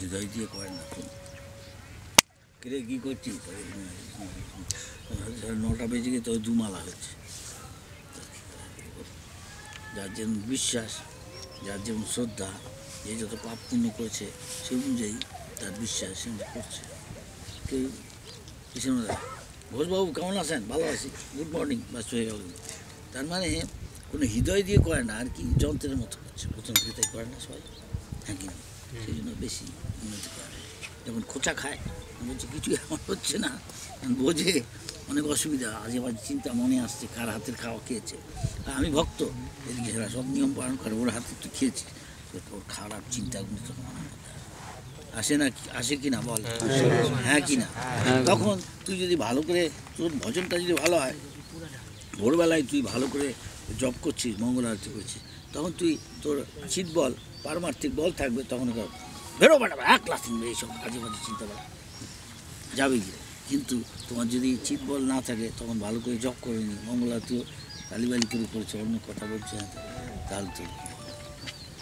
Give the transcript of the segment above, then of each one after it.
হৃদয় দিয়ে করে না। কিরে কী করছিস? 9টা বেজে গিয়ে তো দুমালা হচ্ছে। যার যেমন বিশ্বাস, যার যেমন শ্রদ্ধা, যে যত পাপ পুণ্য করেছে সেই অনুযায়ী তার বিশ্বাস সে করছে। কেউ কৃষ্ণ ঘোষবাবু কেমন আছেন? ভালো আছি, গুড মর্নিং, বাস হয়ে গেল। তার মানে কোনো হৃদয় দিয়ে করে না, আর কি যন্ত্রের মতো করছে। প্রথম হৃদয় করে না সবাই, হ্যাঁ কি না? সেই জন্য বেশি উন্নতি করে। যেমন খোঁচা খায়, বলছে কিছুই আমার হচ্ছে না, বোঝে অনেক অসুবিধা, আজে বাজে চিন্তা মনে আসছে, কার হাতের খাওয়া খেয়েছে। আর আমি ভক্ত, এদিকে এরা সব নিয়ম পালন করে, ওর হাতে তুই খেয়েছিস, ওর খারাপ চিন্তাগুলো তখন আমার মধ্যে আসে না, আসে কি না বল, হ্যাঁ কি না? তখন তুই যদি ভালো করে, তোর ভজনটা যদি ভালো হয়, ভোরবেলায় তুই ভালো করে জপ করছিস, মঙ্গল আরতি করছিস, তখন তুই তোর চিৎ বল, পারমার্থিক বল থাকবে, তখন বেরো বেড়াবে এক লাখ এইসব আজে বাজে চিন্তা করা যাবে গিয়ে। কিন্তু তোমার যদি চিৎ বল না থাকে, তখন ভালো করে জপ করে নি, মঙ্গল আরতিও কালিবালি করে করেছে, অন্য কথা বলছে, তাহলে তো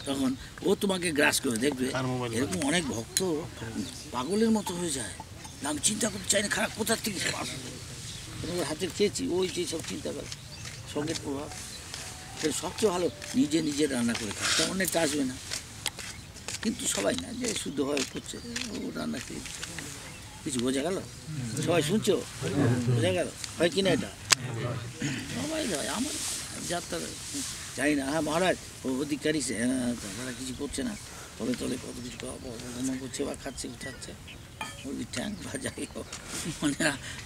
তখন ও তোমাকে গ্রাস করে দেখবে। এরকম অনেক ভক্ত পাগলের মতো হয়ে যায়, আমি চিন্তা করতে চাই না, খারাপ কোথার থেকে সব আসবে, ওর হাতের খেয়েছি, ওই যে সব চিন্তা করে, সঙ্গের প্রভাব। সবচেয়ে ভালো নিজে নিজে রান্না করে খায়, তা অনেকটা আসবে না। কিন্তু সবাই না, যে শুদ্ধভাবে করছে ও রান্না খেয়ে কিছু বোঝা গেল? সবাই শুনছো? বোঝা গেল হয় কিনা? এটা সবাই হয়, আমার যাত্রা জানি না। হ্যাঁ মহারাজ, ও অধিকারী সে, হ্যাঁ তারা কিছু করছে না, তলে তলে কত কিছু করছে বা খাচ্ছে উঠাচ্ছে, মুরগির ট্যাঙ্ক বা যাই হোক, মানে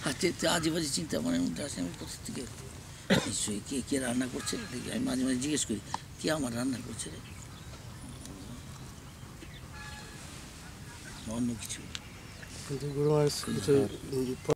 হাতে আজে বাজে চিন্তা মনের মধ্যে আসে। আমি কোথা থেকে নিশ্চয়ই কে কে রান্না করছে দেখি, আমি মাঝে মাঝে জিজ্ঞেস করি, কে আমার রান্না করছে রে, অন্য কিছু।